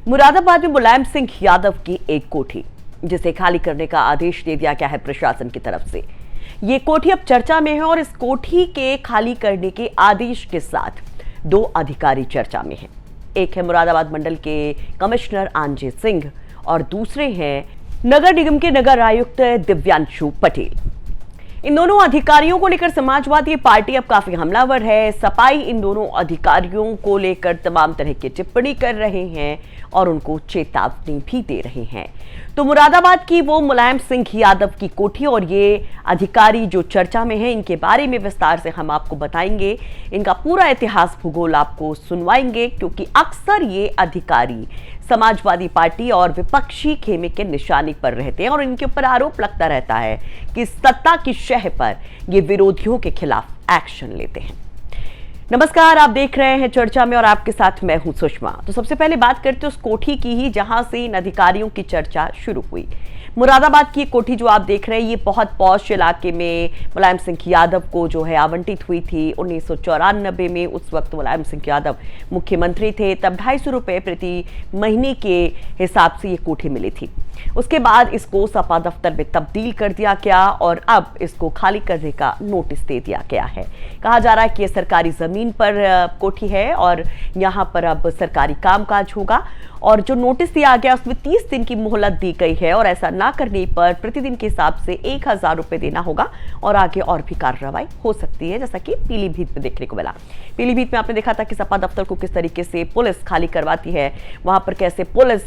मुरादाबाद में मुलायम सिंह यादव की एक कोठी जिसे खाली करने का आदेश दे दिया गया है प्रशासन की तरफ से। ये कोठी अब चर्चा में है और इस कोठी के खाली करने के आदेश के साथ दो अधिकारी चर्चा में हैं। एक है मुरादाबाद मंडल के कमिश्नर आंजे सिंह और दूसरे हैं नगर निगम के नगर आयुक्त दिव्यांशु पटेल। इन दोनों अधिकारियों को लेकर समाजवादी पार्टी अब काफी हमलावर है। सपाई इन दोनों अधिकारियों को लेकर तमाम तरह की टिप्पणी कर रहे हैं और उनको चेतावनी भी दे रहे हैं। तो मुरादाबाद की वो मुलायम सिंह यादव की कोठी और ये अधिकारी जो चर्चा में है, इनके बारे में विस्तार से हम आपको बताएंगे। इनका पूरा इतिहास भूगोल आपको सुनवाएंगे, क्योंकि अक्सर ये अधिकारी समाजवादी पार्टी और विपक्षी खेमे के निशाने पर रहते हैं और इनके ऊपर आरोप लगता रहता है कि सत्ता की शह पर ये विरोधियों के खिलाफ एक्शन लेते हैं। नमस्कार, आप देख रहे हैं चर्चा में और आपके साथ मैं हूं सुषमा। तो सबसे पहले बात करते हैं उस कोठी की ही जहां से इन अधिकारियों की चर्चा शुरू हुई। मुरादाबाद की कोठी जो आप देख रहे हैं, ये बहुत पॉश इलाके में मुलायम सिंह यादव को जो है आवंटित हुई थी 1994 में। उस वक्त मुलायम सिंह यादव मुख्यमंत्री थे। तब 250 रुपए प्रति महीने के हिसाब से ये कोठी मिली थी। उसके बाद इसको सपा दफ्तर में तब्दील कर दिया गया और अब इसको खाली करने का नोटिस दे दिया गया है। कहा जा रहा है कि ये सरकारी जमीन पर कोठी है और यहाँ पर अब सरकारी कामकाज होगा और जो नोटिस दिया गया उसमें 30 दिन की मोहलत दी गई है और ऐसा ना करने पर प्रतिदिन के हिसाब से 1000 रुपए देना होगा और आगे और भी कार्रवाई हो सकती है, जैसा कि पीलीभीत में देखने को मिला। पीलीभीत में आपने देखा था कि सपा दफ्तर को किस तरीके से पुलिस खाली करवाती है, वहां पर कैसे पुलिस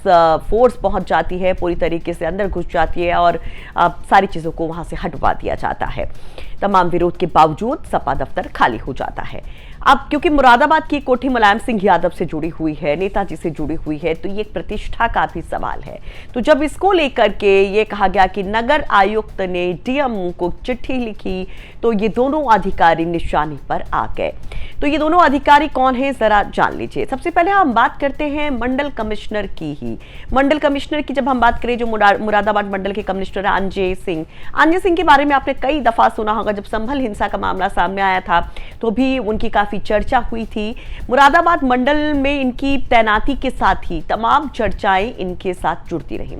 फोर्स पहुंच जाती है, पूरी तरीके से अंदर घुस जाती है और सारी चीजों को वहां से हटवा दिया जाता है। तमाम विरोध के बावजूद सपा दफ्तर खाली हो जाता है। अब क्योंकि मुरादाबाद की कोठी मुलायम सिंह यादव से जुड़ी हुई है, नेताजी से जुड़ी हुई है, तो ये एक प्रतिष्ठा का भी सवाल है। तो जब इसको लेकर के ये कहा गया कि नगर आयुक्त ने डीएम को चिट्ठी लिखी, तो ये दोनों अधिकारी निशाने पर आ गए। तो ये दोनों अधिकारी कौन हैं, जरा जान लीजिए। सबसे पहले हम बात करते हैं मंडल कमिश्नर की ही। मंडल कमिश्नर की जब हम बात करें, जो मुरादाबाद मंडल के कमिश्नर आंजे सिंह के बारे में आपने कई दफा सुना होगा। जब संभल हिंसा का मामला सामने आया था तो भी उनकी काफी चर्चा हुई थी। मुरादाबाद मंडल में इनकी तैनाती के साथ ही तमाम चर्चाएं इनके साथ जुड़ती रहीं।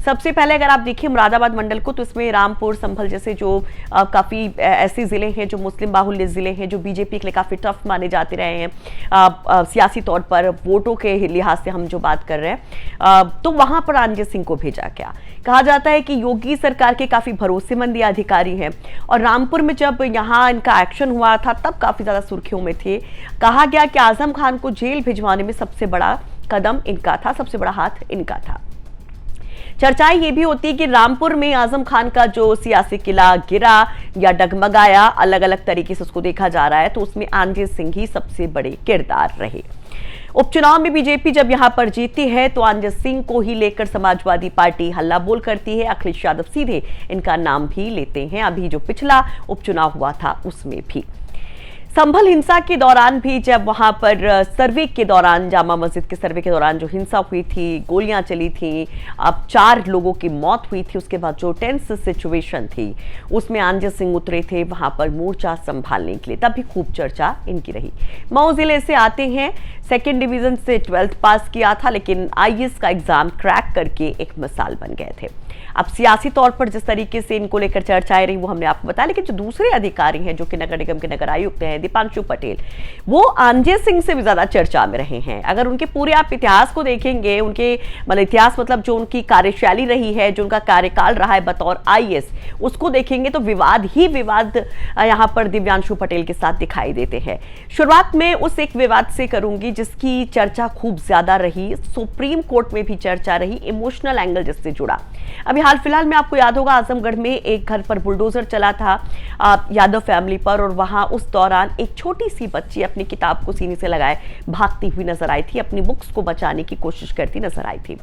सबसे पहले अगर आप देखिए मुरादाबाद मंडल को, तो इसमें रामपुर, संभल जैसे जो काफी ऐसे जिले हैं जो मुस्लिम बाहुल्य जिले हैं, जो बीजेपी के लिए काफी टफ माने जाते रहे हैं सियासी तौर पर, वोटों के लिहाज से हम जो बात कर रहे हैं, तो वहां पर आंजे सिंह को भेजा गया। कहा जाता है कि योगी सरकार के काफी भरोसेमंद अधिकारी हैं और रामपुर में जब यहाँ इनका एक्शन हुआ था तब काफी ज्यादा सुर्खियों में थे। कहा गया कि आजम खान को जेल भिजवाने में सबसे बड़ा कदम इनका था, सबसे बड़ा हाथ इनका था। चर्चाएं ये भी होती है कि रामपुर में आजम खान का जो सियासी किला गिरा या डगमगाया, अलग अलग तरीके से उसको देखा जा रहा है, तो उसमें आंजे सिंह ही सबसे बड़े किरदार रहे। उपचुनाव में बीजेपी जब यहां पर जीती है तो आंजे सिंह को ही लेकर समाजवादी पार्टी हल्ला बोल करती है। अखिलेश यादव सीधे इनका नाम भी लेते हैं। अभी जो पिछला उपचुनाव हुआ था उसमें भी संभल हिंसा के दौरान भी, जब वहां पर सर्वे के दौरान, जामा मस्जिद के सर्वे के दौरान जो हिंसा हुई थी, गोलियां चली थी, अब 4 लोगों की मौत हुई थी, उसके बाद जो टेंस सिचुएशन थी उसमें आंजे सिंह उतरे थे वहां पर मोर्चा संभालने के लिए। तब भी खूब चर्चा इनकी रही। मऊ जिले से आते हैं, 2nd डिवीजन से 12th पास किया था, लेकिन IAS का एग्जाम क्रैक करके एक मिसाल बन गए थे। अब सियासी तौर पर जिस तरीके से इनको लेकर चर्चाएं रही वो हमने आपको बताया, लेकिन जो दूसरे अधिकारी हैं जो कि नगर निगम के नगर आयुक्त हैं दिव्यांशु पटेल, वो आंजे सिंह से भी ज्यादा चर्चा में रहे हैं। अगर उनके पूरे आप इतिहास को देखेंगे, उनके मतलब इतिहास मतलब जो उनकी कार्यशैली रही है, जो उनका कार्यकाल रहा है बतौर IAS, उसको देखेंगे तो विवाद ही विवाद यहाँ पर दिव्यांशु पटेल के साथ दिखाई देते हैं। शुरुआत में उस एक विवाद से करूंगी जिसकी चर्चा खूब ज्यादा रही, सुप्रीम कोर्ट में भी चर्चा रही, इमोशनल एंगल जिससे जुड़ा। अभी हाल फिलहाल में आपको याद होगा आजमगढ़ में एक घर पर बुलडोजर चला था यादव फैमिली पर, और वहां उस दौरान एक छोटी सी बच्ची अपनी किताब को सीने से लगाए भागती हुई नजर आई थी, अपनी बुक्स को बचाने की कोशिश करती नजर आई थी,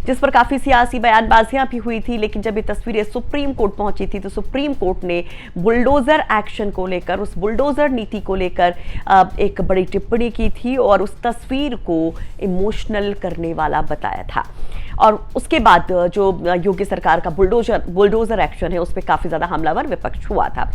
जिस पर काफी सियासी बयानबाजियां भी हुई थी। लेकिन जब ये तस्वीरें सुप्रीम कोर्ट पहुंची थी तो सुप्रीम कोर्ट ने बुलडोजर एक्शन को लेकर, उस बुलडोजर नीति को लेकर एक बड़ी टिप्पणी की थी और उस तस्वीर को इमोशनल करने वाला बताया था। और उसके बाद जो योगी सरकार का बुलडोजर एक्शन है उस पर काफी ज्यादा हमलावर विपक्ष हुआ था।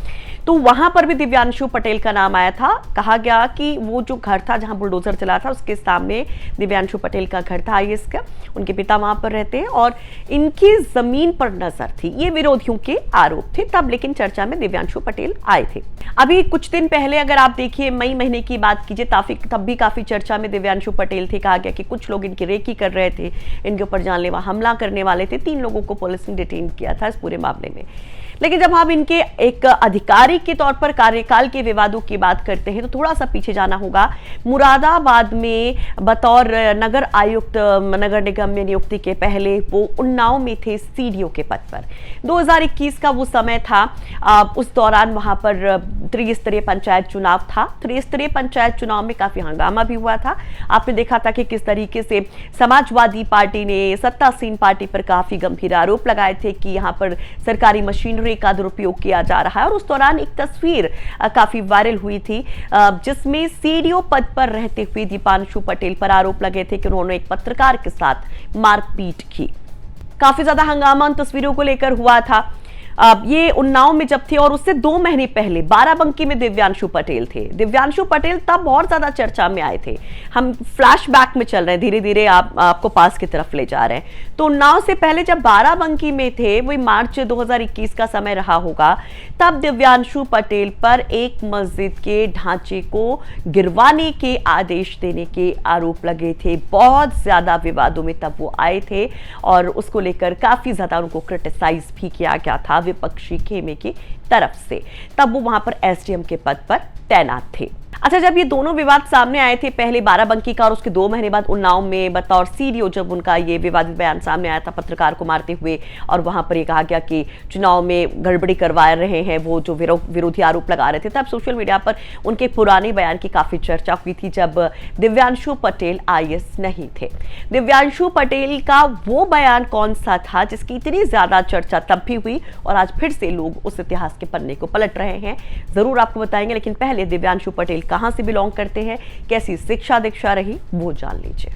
तो वहां पर भी दिव्यांशु पटेल का नाम आया था। कहा गया कि वो जो घर था जहां बुलडोजर चला था उसके सामने दिव्यांशु पटेल का घर था आईएएस का, उनके पिता वहां पर रहते हैं और इनकी जमीन पर नजर थी, ये विरोधियों के आरोप थे तब। लेकिन चर्चा में दिव्यांशु पटेल आए थे। अभी कुछ दिन पहले अगर आप देखिए मई महीने की बात कीजिए तब भी काफी चर्चा में दिव्यांशु पटेल थे। कहा गया कि कुछ लोग इनकी रेकी कर रहे थे, इनके ऊपर जानलेवा हमला करने वाले थे। 3 लोगों को पुलिस ने डिटेन किया था इस पूरे मामले में। लेकिन जब हम इनके एक अधिकारी के तौर पर कार्यकाल के विवादों की बात करते हैं तो थोड़ा सा पीछे जाना होगा। मुरादाबाद में बतौर नगर आयुक्त नगर निगम में नियुक्ति के पहले वो उन्नाव में थे सीडीओ के पद पर। 2021 का वो समय था। उस दौरान वहां पर त्रिस्तरीय पंचायत चुनाव था। त्रिस्तरीय पंचायत चुनाव में काफी हंगामा भी हुआ था। आपने देखा था कि किस तरीके से समाजवादी पार्टी ने सत्तासीन पार्टी पर काफी गंभीर आरोप लगाए थे कि यहां पर सरकारी मशीनरी का दुरुपयोग किया जा रहा है। और उस दौरान एक तस्वीर काफी वायरल हुई थी जिसमें सीडीओ पद पर रहते हुए दीपांशु पटेल पर आरोप लगे थे कि उन्होंने एक पत्रकार के साथ मारपीट की। काफी ज्यादा हंगामा उन तस्वीरों को लेकर हुआ था। ये उन्नाव में जब थे और उससे 2 महीने पहले बाराबंकी में दिव्यांशु पटेल थे। दिव्यांशु पटेल तब बहुत ज्यादा चर्चा में आए थे। हम फ्लैशबैक में चल रहे हैं, धीरे धीरे आपको पास की तरफ ले जा रहे हैं। तो उन्नाव से पहले जब बाराबंकी में थे, वही मार्च 2021 का समय रहा होगा, तब दिव्यांशु पटेल पर एक मस्जिद के ढांचे को गिरवाने के आदेश देने के आरोप लगे थे। बहुत ज्यादा विवादों में तब वो आए थे और उसको लेकर काफी ज्यादा उनको क्रिटिसाइज भी किया गया था विपक्षी खेमे की तरफ से। तब वो वहां पर एसडीएम के पद पर तैनात थे। अच्छा, जब ये दोनों विवाद सामने आए थे, पहले बाराबंकी का और उसके 2 महीने बाद उन्नाव में बतौर सीडीओ जब उनका ये विवादित बयान सामने आया था पत्रकार को मारते हुए, और वहां पर ये कहा गया कि चुनाव में गड़बड़ी करवा रहे हैं वो जो विरोधी आरोप लगा रहे थे, तब सोशल मीडिया पर उनके पुराने बयान की काफी चर्चा हुई थी जब दिव्यांशु पटेल आईएएस नहीं थे। दिव्यांशु पटेल का वो बयान कौन सा था जिसकी इतनी ज्यादा चर्चा तब भी हुई और आज फिर से लोग उस इतिहास के पन्ने को पलट रहे हैं, जरूर आपको बताएंगे। लेकिन पहले दिव्यांशु पटेल कहां से बिलोंग करते हैं, कैसी शिक्षा दीक्षा रही, वो जान लीजिए।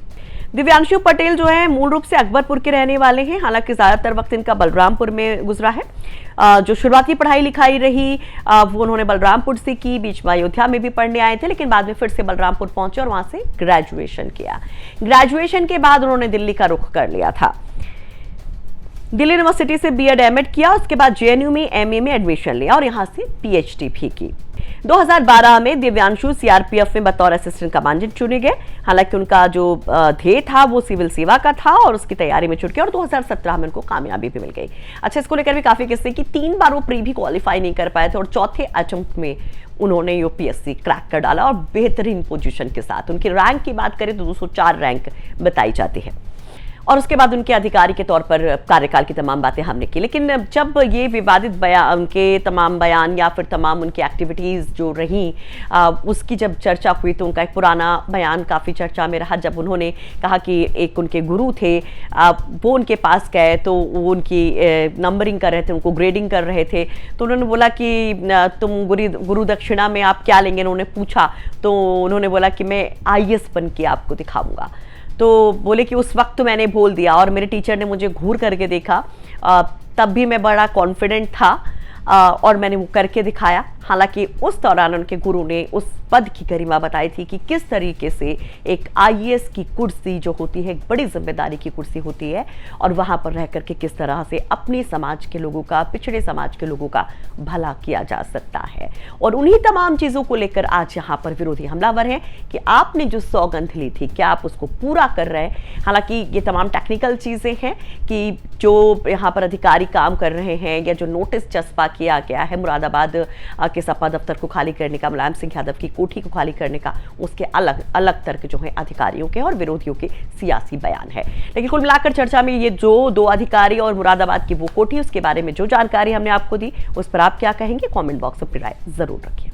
दिव्यांशु पटेल जो है मूल रूप से अकबरपुर के रहने वाले हैं। हालांकि ज्यादातर वक्त इनका बलरामपुर में गुजरा है। जो शुरुआती पढ़ाई लिखाई रही वो उन्होंने बलरामपुर से की, बीच में अयोध्या में भी पढ़ने आए थे, लेकिन बाद में फिर से बलरामपुर पहुंचे और वहां से ग्रेजुएशन किया। ग्रेजुएशन के बाद उन्होंने दिल्ली का रुख कर लिया था। दिल्ली यूनिवर्सिटी से बीएड एमएड किया, उसके बाद जेएनयू में एमए में एडमिशन लिया और यहां से पीएचडी भी की। 2012 में दिव्यांशु सीआरपीएफ में बतौर असिस्टेंट कमांडेंट चुने गए। हालांकि उनका जो ध्येय था वो सिविल सेवा का था और उसकी तैयारी में जुट गए और 2017 में उनको कामयाबी भी मिल गई। अच्छा, इसको लेकर भी काफी किस्से कि 3 बार वो प्री भी क्वालिफाई नहीं कर पाए थे और चौथे अटेम्प्ट में उन्होंने यूपीएससी क्रैक कर डाला और बेहतरीन पोजीशन के साथ। उनकी रैंक की बात करें तो 204 रैंक बताई जाती है और उसके बाद उनके अधिकारी के तौर पर कार्यकाल की तमाम बातें हमने की। लेकिन जब ये विवादित बयान, उनके तमाम बयान या फिर तमाम उनकी एक्टिविटीज़ जो रहीं उसकी जब चर्चा हुई तो उनका एक पुराना बयान काफ़ी चर्चा में रहा। जब उन्होंने कहा कि एक उनके गुरु थे, वो उनके पास गए तो वो उनकी नंबरिंग कर रहे थे, उनको ग्रेडिंग कर रहे थे, तो उन्होंने बोला कि तुम गुरु दक्षिणा में आप क्या लेंगे, उन्होंने पूछा तो उन्होंने बोला कि मैं आईएएस बन के आपको दिखाऊंगा। तो बोले कि उस वक्त तो मैंने बोल दिया और मेरे टीचर ने मुझे घूर करके देखा, तब भी मैं बड़ा कॉन्फिडेंट था और मैंने वो करके दिखाया। हालांकि उस दौरान उनके गुरु ने उस पद की गरिमा बताई थी कि किस तरीके से एक आईएएस की कुर्सी जो होती है एक बड़ी जिम्मेदारी की कुर्सी होती है और वहां पर रह करके किस तरह से अपने समाज के लोगों का, पिछड़े समाज के लोगों का भला किया जा सकता है। और उन्हीं तमाम चीजों को लेकर आज यहाँ पर विरोधी हमलावर हैं कि आपने जो सौगंध ली थी क्या आप उसको पूरा कर रहे हैं। हालांकि ये तमाम टेक्निकल चीजें हैं कि जो यहाँ पर अधिकारी काम कर रहे हैं या जो नोटिस चस्पा किया गया है मुरादाबाद के सपा दफ्तर को खाली करने का, मुलायम सिंह यादव की कोठी को खाली करने का, उसके अलग अलग तर्क जो है अधिकारियों के और विरोधियों के सियासी बयान है। लेकिन कुल मिलाकर चर्चा में ये जो 2 अधिकारी और मुरादाबाद की वो कोठी, उसके बारे में जो जानकारी हमने आपको दी उस पर आप क्या कहेंगे, कमेंट बॉक्स में अपनी राय जरूर रखिए।